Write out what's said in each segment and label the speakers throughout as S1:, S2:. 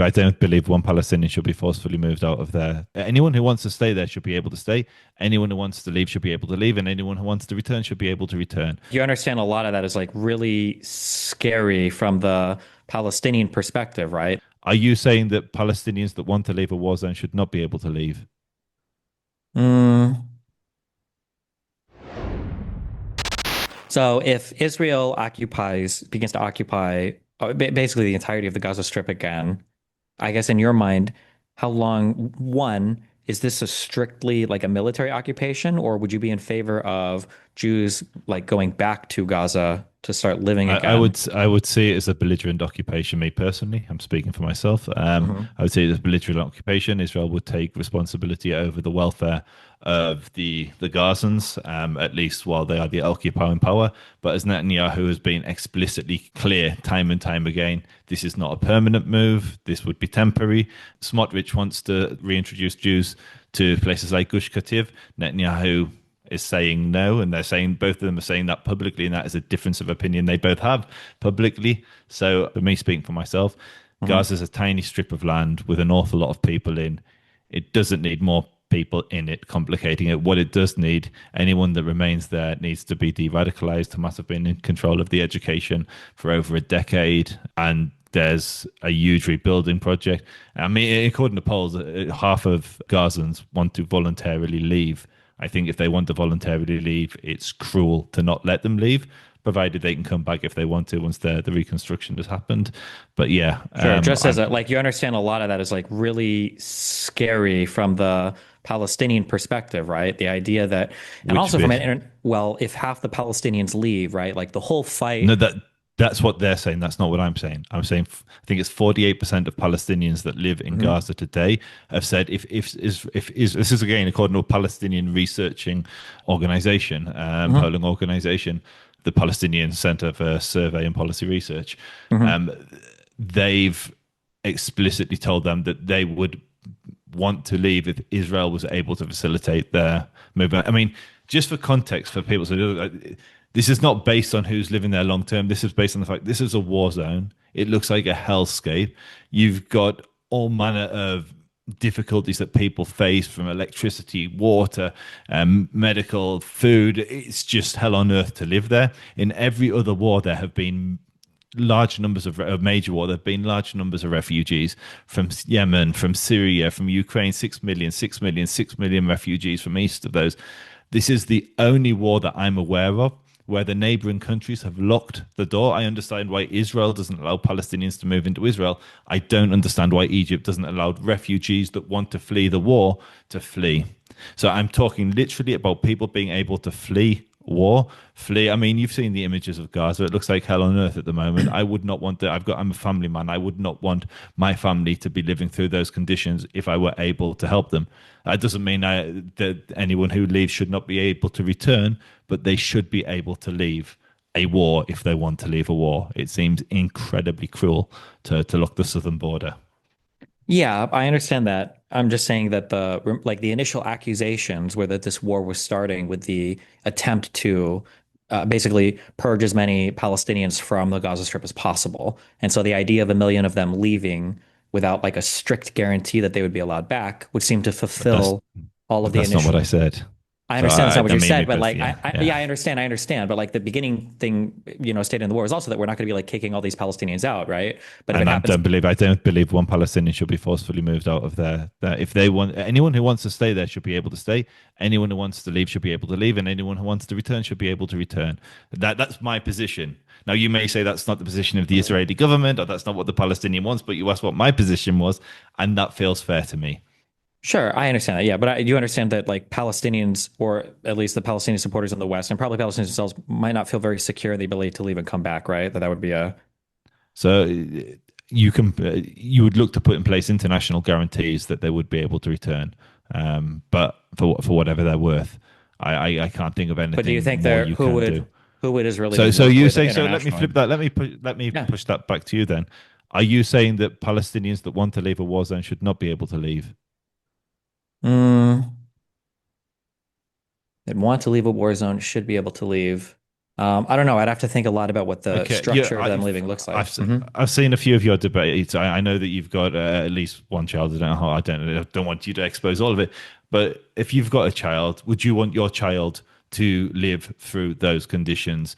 S1: I don't believe one Palestinian should be forcefully moved out of there. Anyone who wants to stay there should be able to stay. Anyone who wants to leave should be able to leave, and anyone who wants to return should be able to return.
S2: You understand a lot of that is like really scary from the Palestinian perspective, right?
S1: Are you saying that Palestinians that want to leave a war zone should not be able to leave?
S2: Mm. So if Israel begins to occupy basically the entirety of the Gaza Strip again, I guess in your mind, how long, one, is this a strictly like a military occupation, or would you be in favor of Jews like going back to Gaza to start living again?
S1: I would see it as a belligerent occupation. Me personally, I'm speaking for myself.
S2: Hmm.
S1: I would say it as a belligerent occupation. Israel would take responsibility over the welfare of the Gazans, at least while they are the occupying power. But as Netanyahu has been explicitly clear time and time again, this is not a permanent move. This would be temporary. Smotrich wants to reintroduce Jews to places like Gush Kativ. Netanyahu is saying no, and they're saying both of them are saying that publicly, and that is a difference of opinion they both have publicly. So, for me, speaking for myself,
S2: Hmm.
S1: Gaza is a tiny strip of land with an awful lot of people in. It doesn't need more people in it, complicating it. What it does need, anyone that remains there needs to be de-radicalized. Hamas have been in control of the education for over a decade, and there's a huge rebuilding project. I mean, according to polls, half of Gazans want to voluntarily leave. I think if they want to voluntarily leave, it's cruel to not let them leave, provided they can come back if they want to once the reconstruction has happened. But yeah,
S2: Sure. Just as a like you understand a lot of that is like really scary from the Palestinian perspective, right? The idea that, and
S1: which
S2: also from
S1: bit?
S2: an, well, if half the Palestinians leave, right? Like the whole
S1: No,
S2: fight.
S1: that's what they're saying. That's not what I'm saying. I'm saying I think it's 48% of Palestinians that live in
S2: Mhm.
S1: Gaza today have said if is this is again according to a Palestinian researching organization,
S2: Mhm.
S1: polling organization, the Palestinian Center for Survey and Policy Research.
S2: Mhm.
S1: Um, they've explicitly told them that they would want to leave if Israel was able to facilitate their movement. I mean, just for context for people, so this is not based on who's living there long term. This is based on the fact this is a war zone. It looks like a hellscape. You've got all manner of difficulties that people face from electricity, water, medical, food. It's just hell on earth to live there. In every other war, there have been large numbers of major war. There have been large numbers of refugees from Yemen, from Syria, from Ukraine, 6 million, 6 million, 6 million refugees from east of those. This is the only war that I'm aware of where the neighboring countries have locked the door. I understand why Israel doesn't allow Palestinians to move into Israel. I don't understand why Egypt doesn't allow refugees that want to flee the war to flee. So I'm talking literally about people being able to flee war, flee. I mean, you've seen the images of Gaza. It looks like hell on earth at the moment. I would not want to. I'm a family man. I would not want my family to be living through those conditions if I were able to help them. That doesn't mean that anyone who leaves should not be able to return, but they should be able to leave a war if they want to leave a war. It seems incredibly cruel to lock the southern border.
S2: Yeah, I understand that. I'm just saying that the initial accusations were that this war was starting with the attempt to basically purge as many Palestinians from the Gaza Strip as possible. And so the idea of a million of them leaving without like a strict guarantee that they would be alled back would seem to
S1: But that's
S2: fulfill all of
S1: but
S2: the
S1: that's not what I
S2: initial.
S1: said.
S2: I
S1: So
S2: understand that's not what
S1: I
S2: you
S1: mean,
S2: said,
S1: we
S2: but
S1: both,
S2: like
S1: yeah, yeah.
S2: yeah, I understand, but like the beginning thing, stated in the war is also that we're not going to be like kicking all these Palestinians out, right? But if it
S1: And
S2: happens,
S1: I don't believe one Palestinian should be forcefully moved out of there. That if they want anyone who wants to stay there should be able to stay. Anyone who wants to leave should be able to leave, and anyone who wants to return should be able to return. That's my position. Now you may say that's not the position of the Israeli government, or that's not what the Palestinian wants, but you asked what my position was, and that feels fair to me.
S2: sure, I understand that. Yeah, but you understand that like Palestinians, or at least the Palestinian supporters in the West, and probably Palestinians themselves, might not feel very secure in the ability to leave and come back, right? That would be a
S1: So you would look to put in place international guarantees that they would be able to return, but for whatever they're worth, I can't think of
S2: But do you
S1: anything
S2: think
S1: more
S2: there
S1: you can do.
S2: who would Israel
S1: So
S2: even
S1: so
S2: work
S1: you
S2: with
S1: say so. Let me
S2: internationally?
S1: flip that. Let me
S2: Yeah.
S1: push that back to you then. Are you saying that Palestinians that want to leave a war zone should not be able to leave?
S2: Mm, that want to leave a war zone should be able to leave. I don't know. I'd have to think a lot about what the
S1: Okay, yeah,
S2: structure of them leaving looks like.
S1: I've seen a few of your debates. I know that you've got at least one child. I don't know how. I don't want you to expose all of it. But if you've got a child, would you want your child to live through those conditions?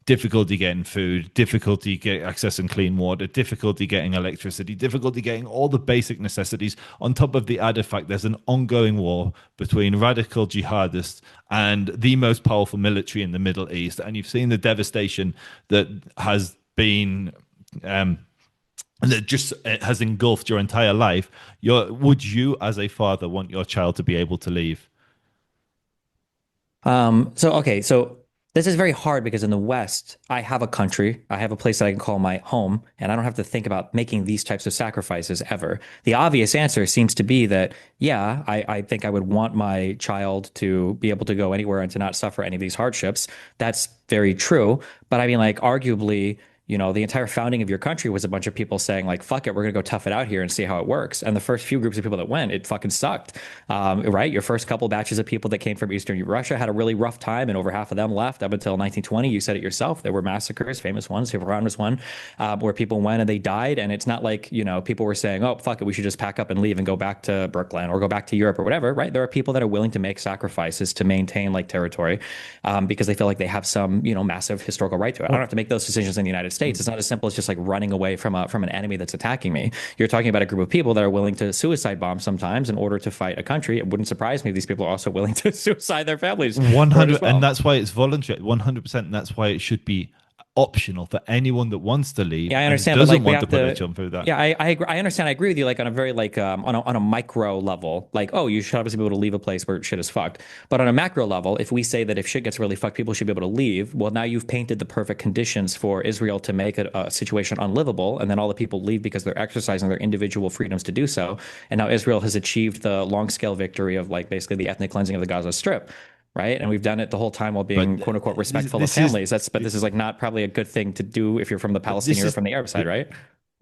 S1: Difficulty getting food, difficulty getting accessing clean water, difficulty getting electricity, difficulty getting all the basic necessities. On top of the added fact, there's an ongoing war between radical jihadists and the most powerful military in the Middle East, and you've seen the devastation that has been that just has engulfed your entire life. Would you, as a father, want your child to be able to leave?
S2: So this is very hard because in the West, I have a country, I have a place that I can call my home, and I don't have to think about making these types of sacrifices ever. The obvious answer seems to be that, yeah, I think I would want my child to be able to go anywhere and to not suffer any of these hardships. That's very true. But I mean, like, arguably, the entire founding of your country was a bunch of people saying like, fuck it, we're gonna go tough it out here and see how it works. And the first few groups of people that went, it fucking sucked. Right? Your first couple batches of people that came from Eastern Russia had a really rough time, and over half of them left up until 1920. You said it yourself. There were massacres, famous ones. Iran was one, where people went and they died. And it's not like, people were saying, oh, fuck it, we should just pack up and leave and go back to Brooklyn or go back to Europe or whatever, right? There are people that are willing to make sacrifices to maintain like territory, because they feel like they have some, massive historical right to it. I don't have to make those decisions in the United States. It's not as simple as just like running away from an enemy that's attacking me. You're talking about a group of people that are willing to suicide bomb sometimes in order to fight a country. It wouldn't surprise me if these people are also willing to suicide their families for it as
S1: 100,
S2: well.
S1: and that's why it's voluntary. 100%, and that's why it should be optional for anyone that wants to leave
S2: Yeah, I
S1: and
S2: understand, but
S1: doesn't
S2: like we
S1: want to
S2: have
S1: put their
S2: to.
S1: children through that.
S2: Yeah, I understand. I agree with you. Like on a very like on a micro level, like oh, you should obviously be able to leave a place where shit is fucked. But on a macro level, if we say that if shit gets really fucked, people should be able to leave. Well, now you've painted the perfect conditions for Israel to make a situation unlivable, and then all the people leave because they're exercising their individual freedoms to do so. And now Israel has achieved the long scale victory of like basically the ethnic cleansing of the Gaza Strip, right? And we've done it the whole time while being
S1: But
S2: quote unquote
S1: this,
S2: respectful of
S1: this is
S2: families. But this is like not probably a good thing to do if you're from the
S1: but this
S2: Palestinian or
S1: is
S2: from the Arab side, right?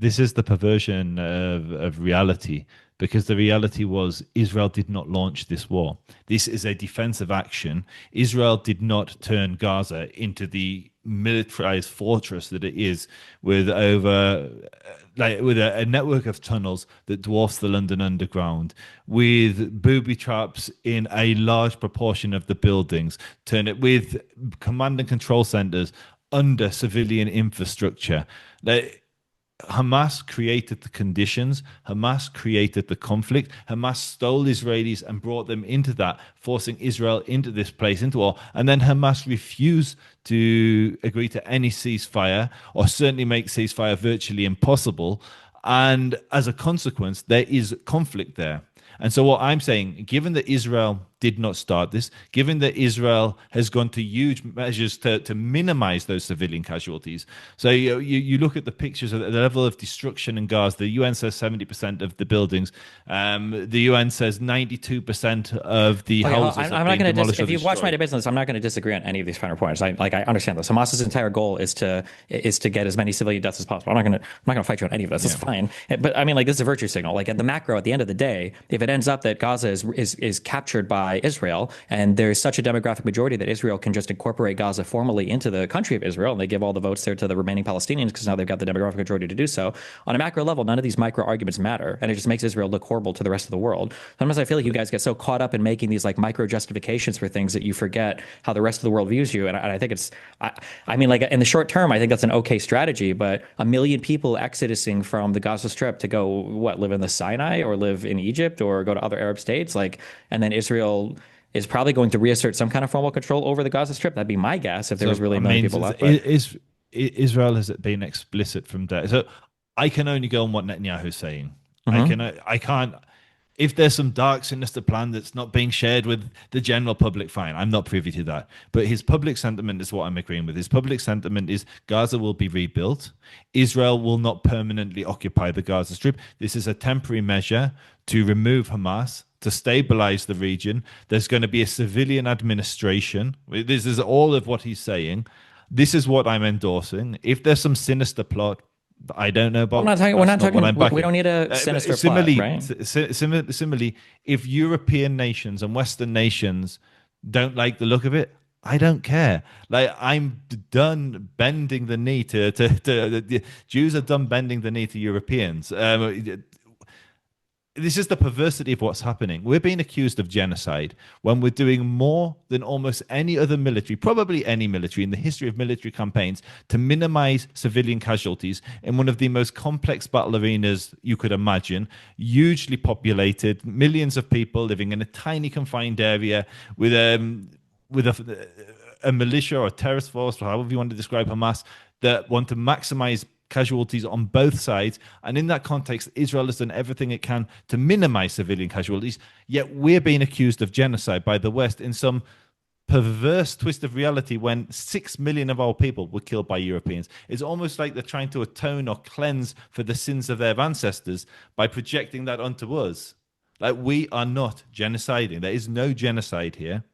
S1: this is the perversion of reality, because the reality was Israel did not launch this war. This is a defensive action. Israel did not turn Gaza into the militarized fortress that it is, with over with a network of tunnels that dwarfs the London Underground, with booby traps in a large proportion of the buildings, turn it with command and control centers under civilian infrastructure. Hamas created the conditions. Hamas created the conflict. Hamas stole Israelis and brought them into that, forcing Israel into this place, into war. And then Hamas refused to agree to any ceasefire, or certainly make ceasefire virtually impossible. And as a consequence, there is conflict there. And so, what I'm saying, given that Israel did not start this, given that Israel has gone to huge measures to minimize those civilian casualties. So, you look at the pictures of the level of destruction in Gaza. The UN says 70% of the buildings. The UN says 92% of the
S2: Okay,
S1: houses have
S2: I'm not
S1: been
S2: going to
S1: demolished or
S2: if you've watched my
S1: destroyed.
S2: debates on this, I'm not going to disagree on any of these finer points. I understand this. Hamas's entire goal is to get as many civilian deaths as possible. I'm not going to fight you on any of this. It's
S1: Yeah.
S2: fine. But I mean, like this is a virtue signal. Like at the macro, at the end of the day, if it ends up that Gaza is captured by Israel, and there's such a demographic majority that Israel can just incorporate Gaza formally into the country of Israel, and they give all the votes there to the remaining Palestinians because now they've got the demographic majority to do so. On a macro level, none of these micro arguments matter, and it just makes Israel look horrible to the rest of the world. Sometimes I feel like you guys get so caught up in making these like micro justifications for things that you forget how the rest of the world views you. And I think I mean, like in the short term, I think that's an okay strategy, but a million people exodusing from the Gaza Strip to go, what, live in the Sinai or live in Egypt or go to other Arab states, like, and then Israel is probably going to reassert some kind of formal control over the Gaza Strip. That'd be my guess if there was
S1: So,
S2: really
S1: I
S2: a million
S1: mean,
S2: people left. But
S1: Israel has been explicit from day. So, I can only go on what Netanyahu's saying.
S2: Mhm.
S1: I can't. If there's some dark, sinister plan that's not being shared with the general public, fine. I'm not privy to that. But his public sentiment is what I'm agreeing with. His public sentiment is Gaza will be rebuilt. Israel will not permanently occupy the Gaza Strip. This is a temporary measure to remove Hamas, to stabilize the region. There's going to be a civilian administration. This is all of what he's saying. This is what I'm endorsing. If there's some sinister plot, I don't know
S2: I'm
S1: about.
S2: not talking. We're
S1: That's
S2: not
S1: not what
S2: talking.
S1: I'm
S2: We
S1: backing.
S2: don't need a sinister plot,
S1: Similarly,
S2: right?
S1: similarly, if European nations and Western nations don't like the look of it, I don't care. Like I'm done bending the knee to Jews are done bending the knee to Europeans. This is the perversity of what's happening. We're being accused of genocide when we're doing more than almost any other military, probably any military in the history of military campaigns, to minimize civilian casualties in one of the most complex battle arenas you could imagine, hugely populated, millions of people living in a tiny confined area with a militia or a terrorist force, or however you want to describe Hamas, that want to maximize casualties on both sides. And in that context, Israel has done everything it can to minimize civilian casualties. Yet we're being accused of genocide by the West in some perverse twist of reality when 6 million of our people were killed by Europeans. It's almost like they're trying to atone or cleanse for the sins of their ancestors by projecting that onto us. Like we are not genociding. There is no genocide here.